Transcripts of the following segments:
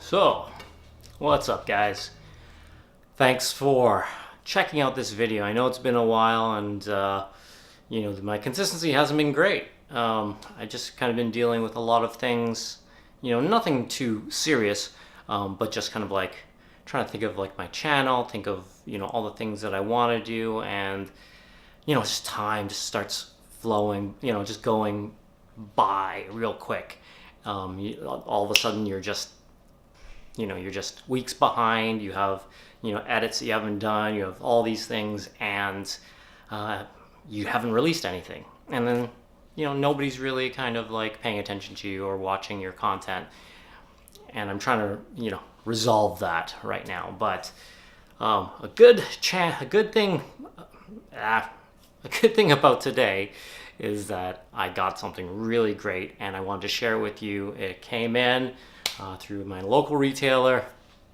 So, what's up guys? Thanks for checking out this video. I know it's been a while and my consistency hasn't been great. I just kind of been dealing with a lot of things, nothing too serious, but just kind of like trying to think of like my channel, think of, all the things that I want to do, and, just time just starts flowing, just going by real quick. All of a sudden you're just weeks behind. You have edits that you haven't done, you have all these things, and you haven't released anything, and then nobody's really kind of like paying attention to you or watching your content. And I'm trying to resolve that right now. But a good thing about today is that I got something really great and I wanted to share it with you. It came in through my local retailer.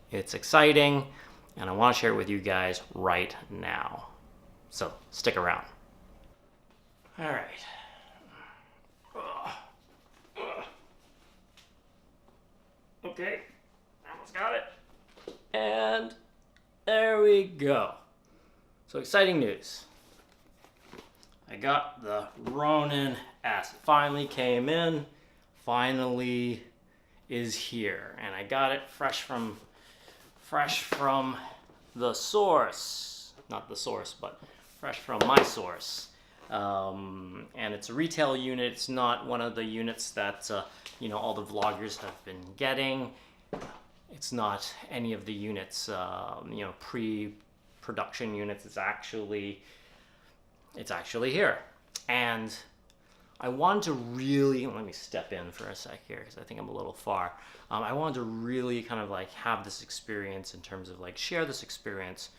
It's exciting and I want to share it with you guys right now. So stick around. All right. Okay, almost got it. And there we go. So exciting news. I got the Ronin S. It finally came in, finally is here. And I got it fresh from the source. Not the source, but fresh from my source. And it's a retail unit. It's not one of the units that all the vloggers have been getting. It's not any of the units, pre-production units. It's actually here. And I wanted to really, let me step in for a sec here because I think I'm a little far. I wanted to really kind of like have this experience in terms of like share this experience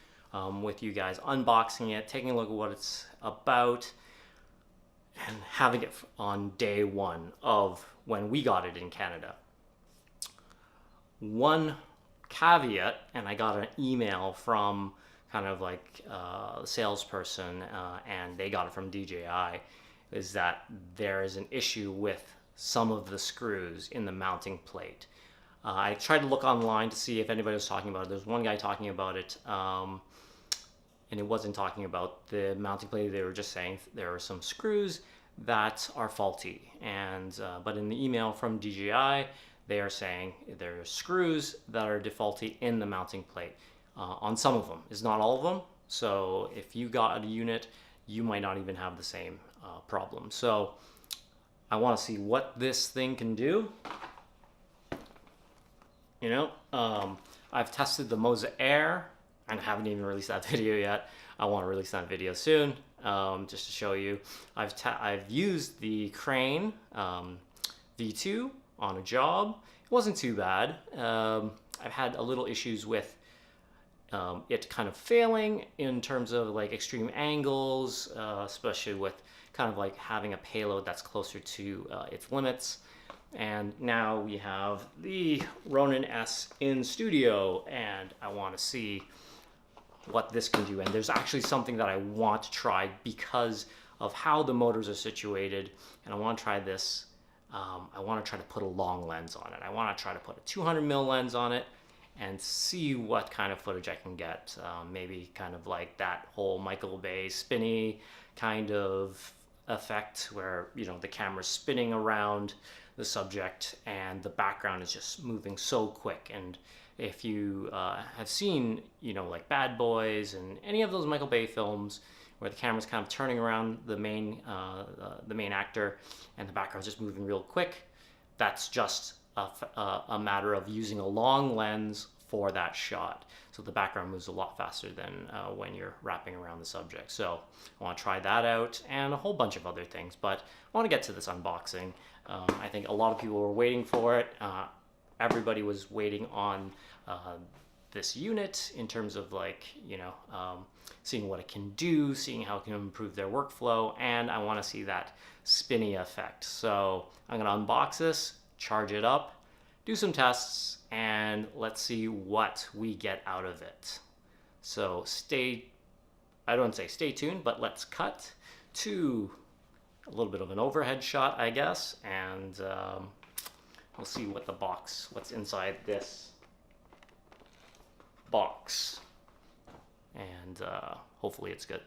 with you guys, unboxing it, taking a look at what it's about, and having it on day one of when we got it in Canada. One caveat, and I got an email from kind of like the salesperson, and they got it from DJI, is that there is an issue with some of the screws in the mounting plate. I tried to look online to see if anybody was talking about it. There's one guy talking about it, and it wasn't talking about the mounting plate. They were just saying there are some screws that are faulty, and but in the email from DJI, they are saying there are screws that are faulty in the mounting plate on some of them. It's not all of them. So if you got a unit, you might not even have the same problem. So I want to see what this thing can do. I've tested the Moza Air and haven't even released that video yet. I want to release that video soon, just to show you. I've used the Crane V2 on a job. It wasn't too bad. I've had a little issues with it kind of failing in terms of like extreme angles, especially with kind of like having a payload that's closer to its limits. And now we have the Ronin S in studio, and I want to see what this can do. And there's actually something that I want to try because of how the motors are situated, and I want to try this. I want to try to put a long lens on it. I want to try to put a 200mm lens on it and see what kind of footage I can get. Maybe kind of like that whole Michael Bay spinny kind of effect where the camera's spinning around the subject and the background is just moving so quick. And if you have seen like Bad Boys and any of those Michael Bay films where the camera's kind of turning around the main actor and the background's just moving real quick, that's just a matter of using a long lens for that shot. So the background moves a lot faster than when you're wrapping around the subject. So I want to try that out and a whole bunch of other things, but I want to get to this unboxing. I think a lot of people were waiting for it. Everybody was waiting on this unit in terms of like, seeing what it can do, seeing how it can improve their workflow, and I want to see that spinny effect. So I'm going to unbox this, charge it up, do some tests, and let's see what we get out of it. So I don't say stay tuned, but let's cut to a little bit of an overhead shot, I guess, and we'll see what's inside this box, and hopefully it's good.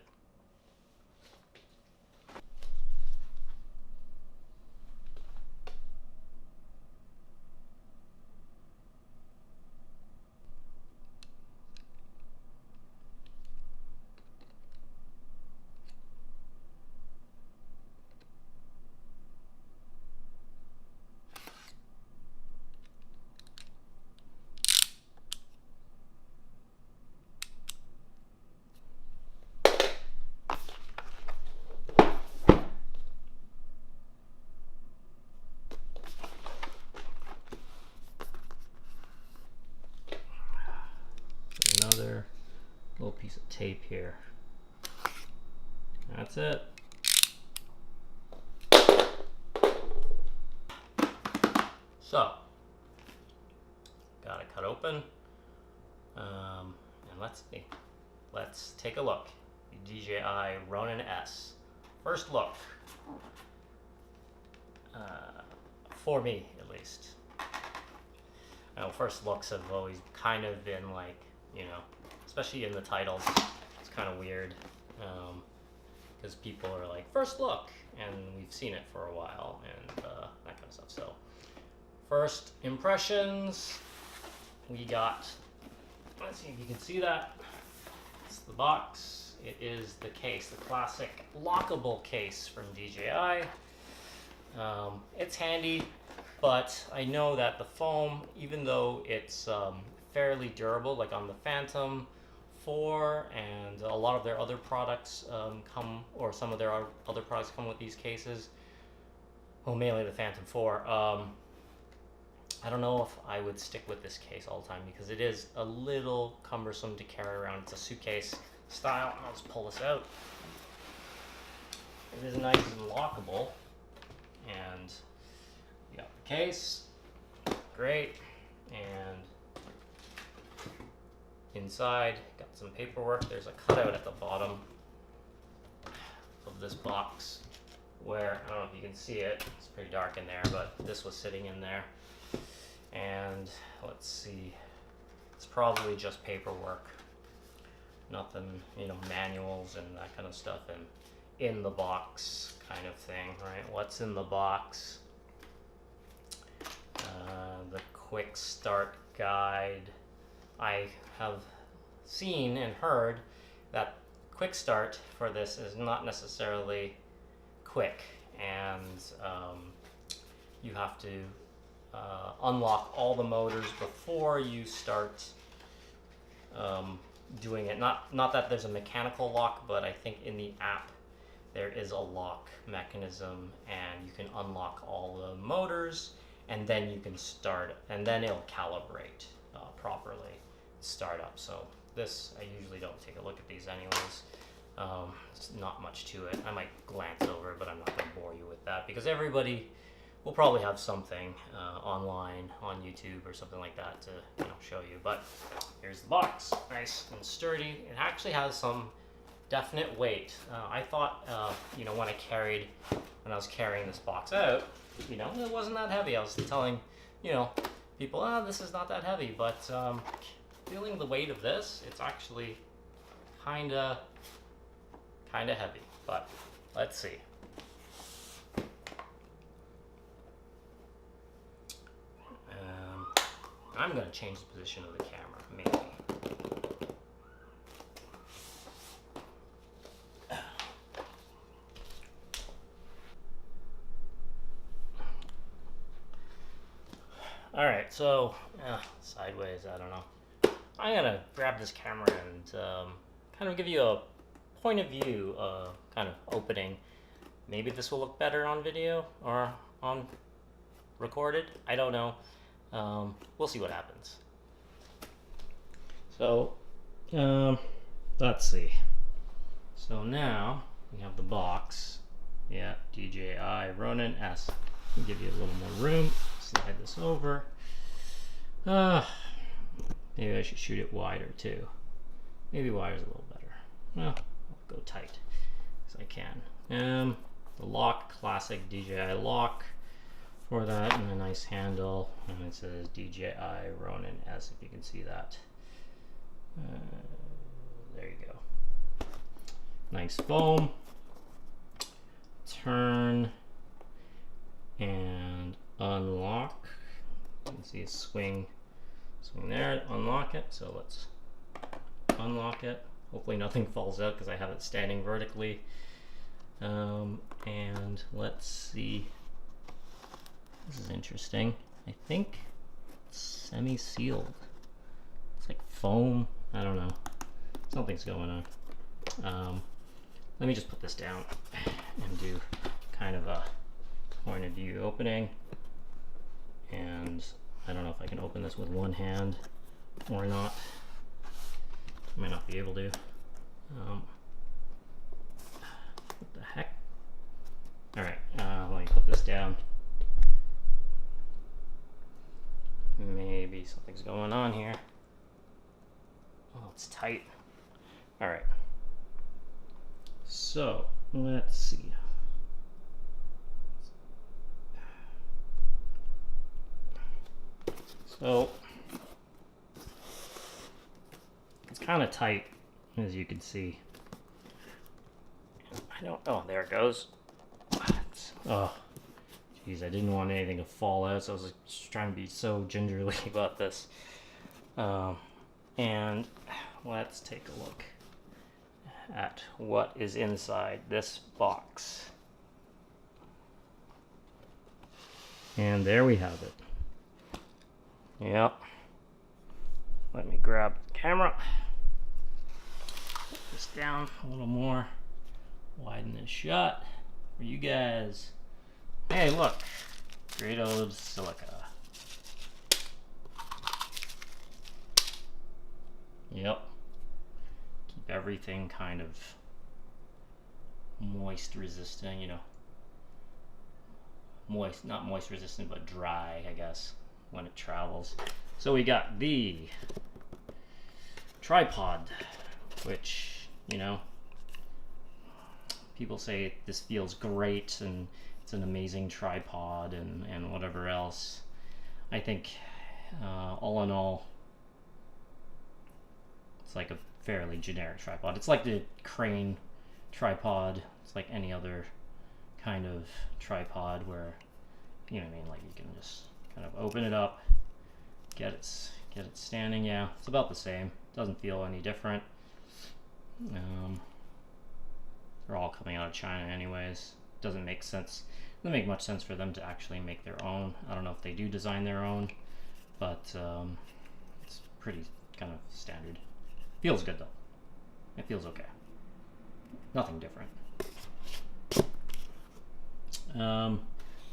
Another little piece of tape here. That's it. So, got it cut open, and let's take a look. The DJI Ronin S. First look, for me at least. I know first looks have always kind of been like, you know, especially in the titles, it's kind of weird, because people are like, first look, and we've seen it for a while, and that kind of stuff. So, first impressions, we got, let's see if you can see that. It's the box. It is the case, the classic lockable case from DJI. It's handy, but I know that the foam, even though it's fairly durable, like on the Phantom 4 and a lot of their other products some of their other products come with these cases, well, mainly the Phantom 4, I don't know if I would stick with this case all the time because it is a little cumbersome to carry around. It's a suitcase style. I'll just pull this out. It is nice and lockable, and you got the case, great, and inside got some paperwork. There's a cutout at the bottom of this box where, I don't know if you can see it, it's pretty dark in there, but this was sitting in there. And let's see, it's probably just paperwork, nothing, you know, manuals and that kind of stuff, and in the box kind of thing, right? What's in the box? The quick start guide. I have seen and heard that quick start for this is not necessarily quick, and you have to unlock all the motors before you start doing it. Not that there's a mechanical lock, but I think in the app there is a lock mechanism, and you can unlock all the motors, and then you can start, and then it'll calibrate properly, start up. So this, I usually don't take a look at these anyways. It's not much to it. I might glance over it, but I'm not going to bore you with that because everybody will probably have something online on YouTube or something like that to, you know, show you. But here's the box, nice and sturdy. It actually has some definite weight. I thought, you know, when I was carrying this box out, you know, it wasn't that heavy. I was telling, you know, people, oh, this is not that heavy, but feeling the weight of this, it's actually kind of heavy. But let's see. I'm going to change the position of the camera, maybe. Alright, so, sideways, I don't know. I'm going to grab this camera and kind of give you a point of view, kind of opening. Maybe this will look better on video or on recorded, I don't know. We'll see what happens. So, let's see. So now we have the box. Yeah, DJI Ronin S. I'll give you a little more room. Slide this over. Maybe I should shoot it wider too. Maybe wider's a little better. Well, I'll go tight as I can. The lock, classic DJI lock for that, and a nice handle, and it says DJI Ronin S, if you can see that. There you go. Nice foam. Turn and unlock. You can see a swing there. Unlock it. So let's unlock it. Hopefully nothing falls out because I have it standing vertically. And let's see. This is interesting. I think it's semi-sealed. It's like foam. I don't know. Something's going on. Let me just put this down and do kind of a point of view opening. And I don't know if I can open this with one hand or not. I might not be able to. What the heck? Alright, let me put this down. Maybe something's going on here. Oh, it's tight. Alright. So, let's see. So, it's kind of tight, as you can see. Oh, there it goes. Oh, geez, I didn't want anything to fall out, so I was just trying to be so gingerly about this. And let's take a look at what is inside this box. And there we have it. Yep. Let me grab the camera. Put this down a little more. Widen this shot for you guys. Hey, look. Great old silica. Yep. Keep everything kind of moist resistant, you know. Moist, not moist resistant, but dry, I guess, when it travels. So we got the tripod, which, you know, people say this feels great and it's an amazing tripod and whatever else. I think all in all, it's like a fairly generic tripod. It's like the crane tripod. It's like any other kind of tripod where, you know what I mean, like you can just kind of open it up, get it standing. Yeah, it's about the same. Doesn't feel any different. They're all coming out of China anyways. Doesn't make sense. Doesn't make much sense for them to actually make their own. I don't know if they do design their own, but it's pretty kind of standard. Feels good though. It feels okay. Nothing different.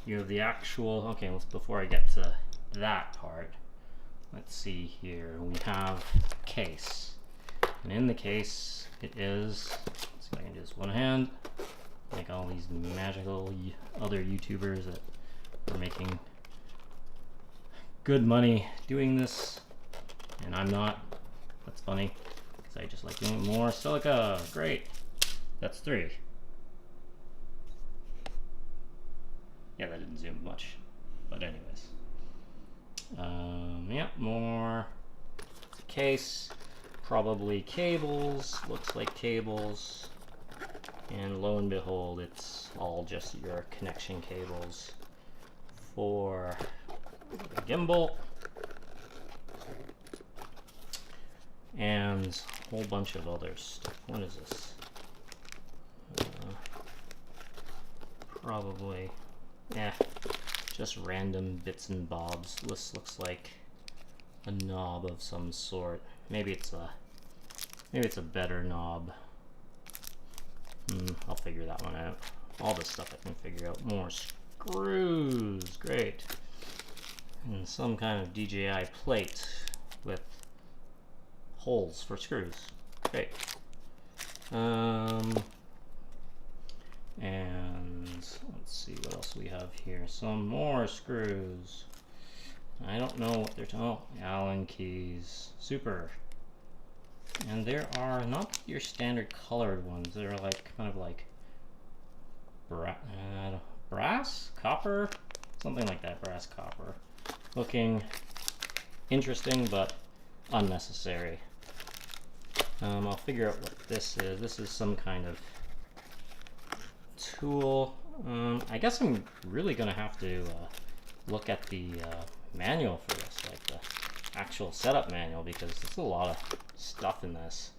You have the actual, okay, before I get to that part, let's see here. We have a case. And in the case, it is, let's see if I can do this one hand, like all these magical other YouTubers that are making good money doing this, and I'm not. That's funny, because I just like doing more silica. Great. That's 3. Yeah, that didn't zoom much, but anyways. Yeah, more case, probably cables, looks like cables, and lo and behold, it's all just your connection cables for the gimbal, and a whole bunch of other stuff. What is this? Probably, yeah, just random bits and bobs. This looks like a knob of some sort. Maybe it's a better knob. I'll figure that one out. All this stuff I can figure out. More screws, great. And some kind of DJI plate with holes for screws, great. And let's see what else we have here. Some more screws. I don't know what they're talking. Oh, Allen keys. Super. And there are not your standard colored ones. They're like kind of like brass, copper, something like that. Brass, copper. Looking interesting, but unnecessary. I'll figure out what this is. This is some kind of tool. I guess I'm really gonna have to look at the manual for this, like the actual setup manual, because there's a lot of stuff in this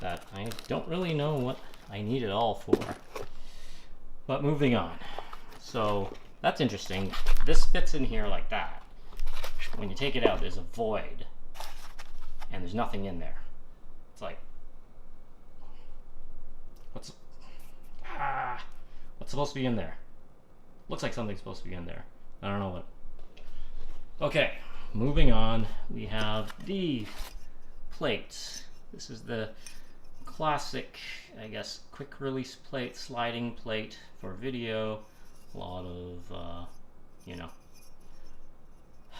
that I don't really know what I need it all for. But moving on. So that's interesting. This fits in here like that. When you take it out, there's a void and there's nothing in there. It's like, what's supposed to be in there? Looks like something's supposed to be in there. I don't know what. Okay, moving on. We have the plates. This is the classic, I guess, quick release plate, sliding plate for video. A lot of, you know,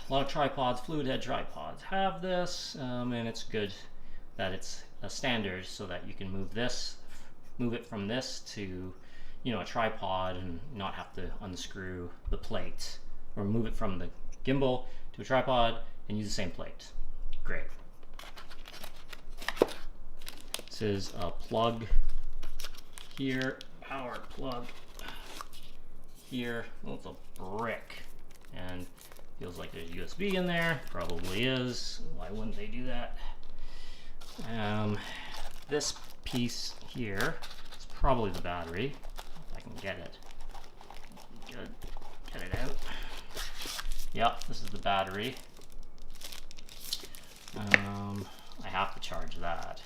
a lot of tripods, fluid head tripods have this, and it's good that it's a standard so that you can move it from this to, you know, a tripod and not have to unscrew the plate, or move it from the gimbal to a tripod and use the same plate. Great. This is a plug here, power plug here. Well, it's a brick and feels like there's USB in there. Probably is. Why wouldn't they do that? This piece here is probably the battery. If I can get it. Good. Get it out. Yep, this is the battery. I have to charge that.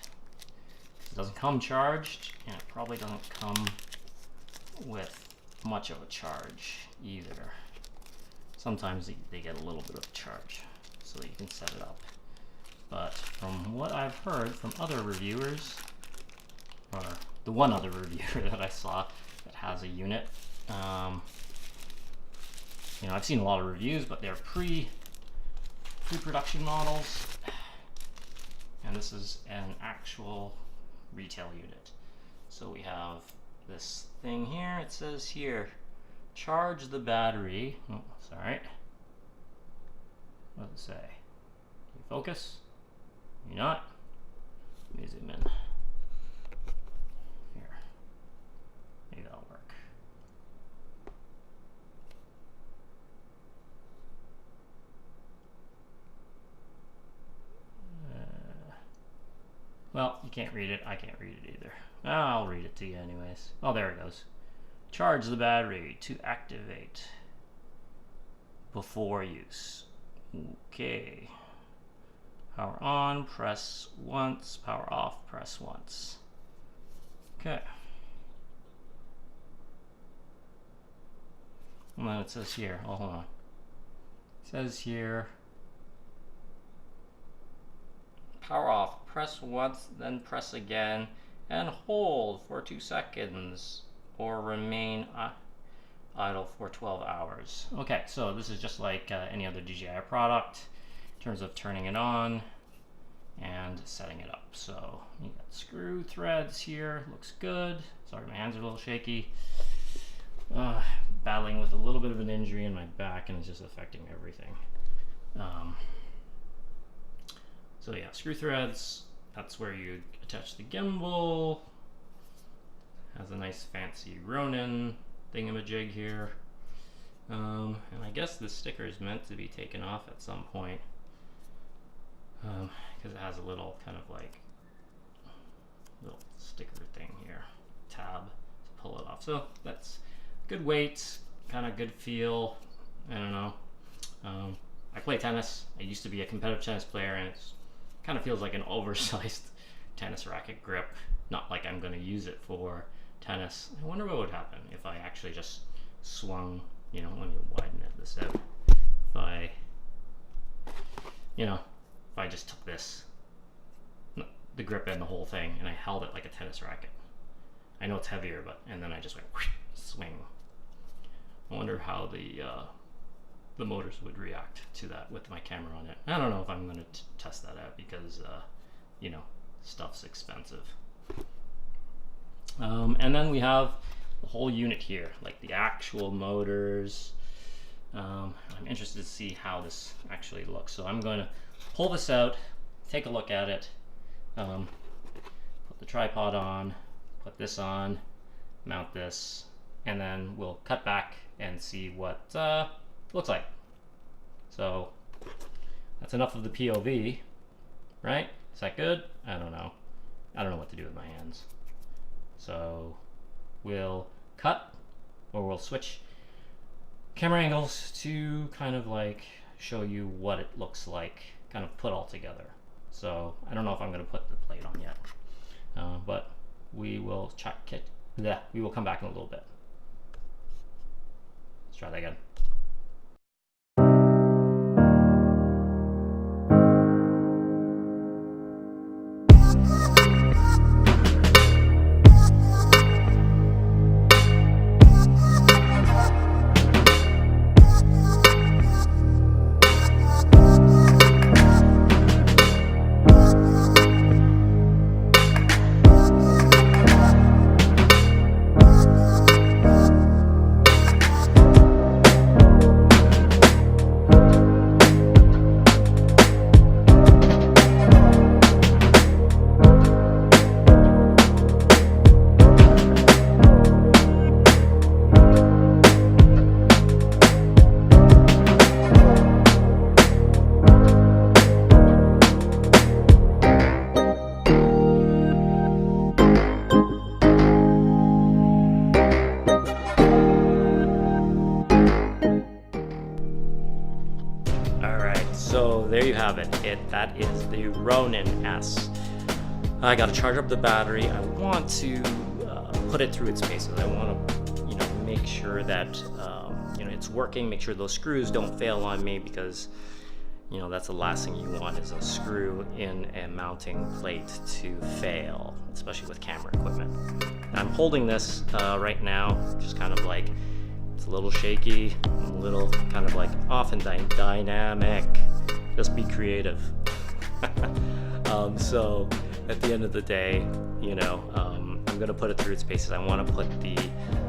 It doesn't come charged, and it probably doesn't come with much of a charge either. Sometimes they get a little bit of a charge, so that you can set it up. But from what I've heard from other reviewers, or the one other reviewer that I saw that has a unit, you know, I've seen a lot of reviews, but they're pre-production models, and this is an actual retail unit. So we have this thing here. It says here, charge the battery. Oh, sorry. What does it say? Can you focus? You're not? Let me zoom in. Here. Maybe that'll work. Well, you can't read it. I can't read it either. I'll read it to you anyways. Oh, there it goes. Charge the battery to activate before use. Okay. Power on, press once. Power off, press once. Okay. And then it says here, oh, hold on. It says here, power off, press once, then press again, and hold for 2 seconds, or remain idle for 12 hours. Okay, so this is just like any other DJI product in terms of turning it on and setting it up. So you got screw threads here, looks good. Sorry, my hands are a little shaky. Battling with a little bit of an injury in my back, and it's just affecting everything. So yeah, screw threads, that's where you attach the gimbal. Has a nice fancy Ronin thingamajig here. And I guess this sticker is meant to be taken off at some point, because it has a little kind of like little sticker thing here, tab to pull it off. So that's good weight, kind of good feel. I don't know. I play tennis. I used to be a competitive tennis player, and it's kind of feels like an oversized tennis racket grip. Not like I'm going to use it for tennis. I wonder what would happen if I actually just swung, you know, let me widen this out. If I, you know, if I just took this, the grip and the whole thing, and I held it like a tennis racket. I know it's heavier, but, and then I just went whoosh, swing. I wonder how the motors would react to that with my camera on it. I don't know if I'm going to test that out because, you know, stuff's expensive. And then we have the whole unit here, like the actual motors. I'm interested to see how this actually looks. So I'm going to pull this out, take a look at it. the tripod on, put this on, mount this, and then we'll cut back and see what it looks like. So that's enough of the POV, right? Is that good? I don't know. I don't know what to do with my hands. So we'll cut, or we'll switch camera angles to kind of like show you what it looks like, kind of put all together. So I don't know if I'm going to put the plate on yet, but we will check it. Yeah, we will come back in a little bit. Let's try that again. So there you have it. That is the Ronin S. I got to charge up the battery. I want to put it through its paces. I want to, make sure that it's working. Make sure those screws don't fail on me, because that's the last thing you want, is a screw in a mounting plate to fail, especially with camera equipment. I'm holding this right now, just kind of like, it's a little shaky, a little kind of like off and dynamic. Just be creative. So at the end of the day, I'm gonna put it through its paces. I want to put the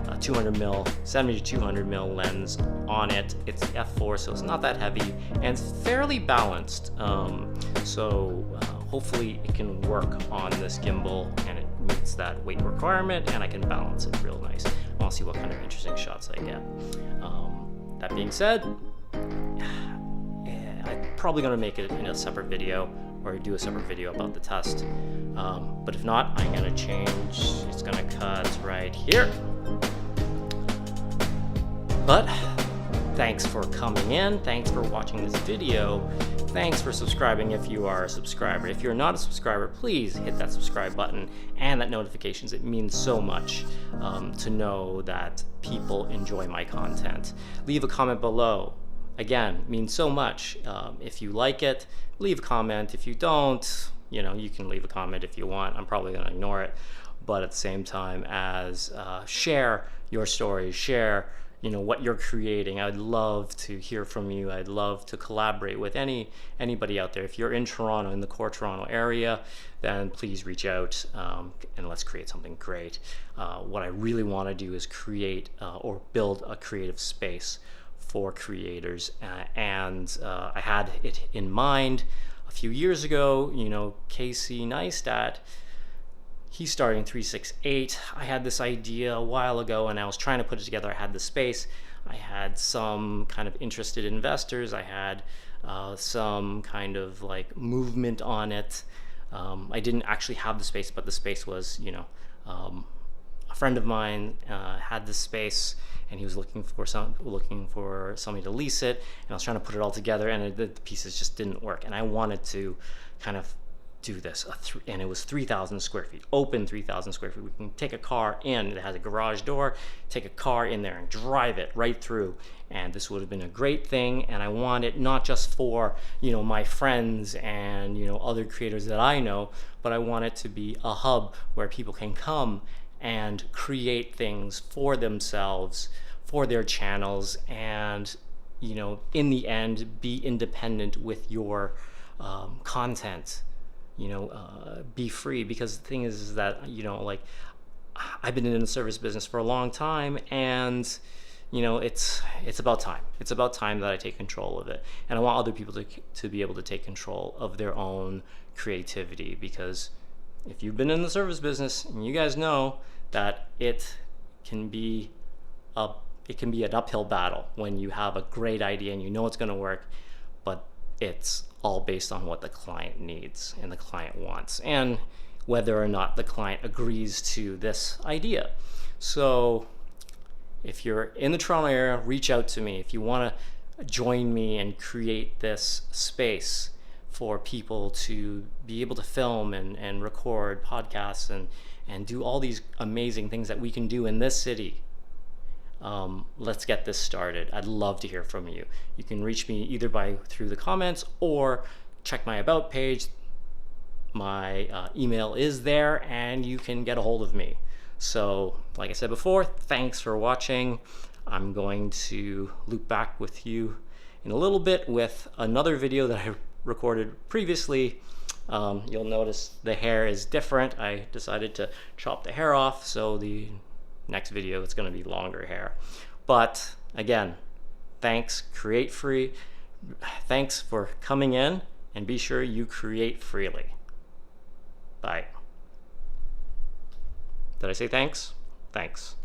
200mm, 70 to 200mm lens on it. It's f4, so it's not that heavy, and it's fairly balanced. So hopefully it can work on this gimbal, and it meets that weight requirement, and I can balance it real nice. I want to see what kind of interesting shots I get. That being said, I'm probably going to make it in a separate video, or do a separate video about the test. But if not, I'm going to change. It's going to cut right here. But thanks for coming in. Thanks for watching this video. Thanks for subscribing if you are a subscriber. If you're not a subscriber, please hit that subscribe button and that notifications. It means so much to know that people enjoy my content. Leave a comment below. Again, means so much. If you like it, leave a comment. If you don't, you can leave a comment if you want. I'm probably going to ignore it. But at the same time, as share your stories, share what you're creating. I'd love to hear from you. I'd love to collaborate with anybody out there. If you're in Toronto, in the core Toronto area, then please reach out and let's create something great. What I really want to do is create or build a creative space for creators, and I had it in mind a few years ago. Casey Neistat, he's starting 368. I had this idea a while ago, and I was trying to put it together. I had the space, I had some kind of interested investors, I had some kind of like movement on it. I didn't actually have the space, but the space was, a friend of mine had this space, and he was looking for somebody to lease it, and I was trying to put it all together, and the pieces just didn't work. And I wanted to kind of do this, and it was 3,000 square feet, open 3,000 square feet. We can take a car in, it has a garage door, take a car in there and drive it right through, and this would have been a great thing. And I want it not just for my friends and other creators that I know, but I want it to be a hub where people can come and create things for themselves, for their channels, and in the end be independent with your content. Be free, because the thing is that like I've been in the service business for a long time, and it's about time. It's about time that I take control of it, and I want other people to be able to take control of their own creativity, because if you've been in the service business, and you guys know that it can be an uphill battle when you have a great idea and you know it's going to work, but it's all based on what the client needs and the client wants, and whether or not the client agrees to this idea. So if you're in the Toronto area, reach out to me. If you want to join me and create this space for people to be able to film and record podcasts and do all these amazing things that we can do in this city, let's get this started. I'd love to hear from you. You can reach me either through the comments or check my about page. My email is there and you can get a hold of me. So like I said before, thanks for watching. I'm going to loop back with you in a little bit with another video that I recorded previously. You'll notice the hair is different. I decided to chop the hair off, so the next video it's going to be longer hair. But again, thanks, create free. Thanks for coming in, and be sure you create freely. Bye. Did I say thanks? Thanks.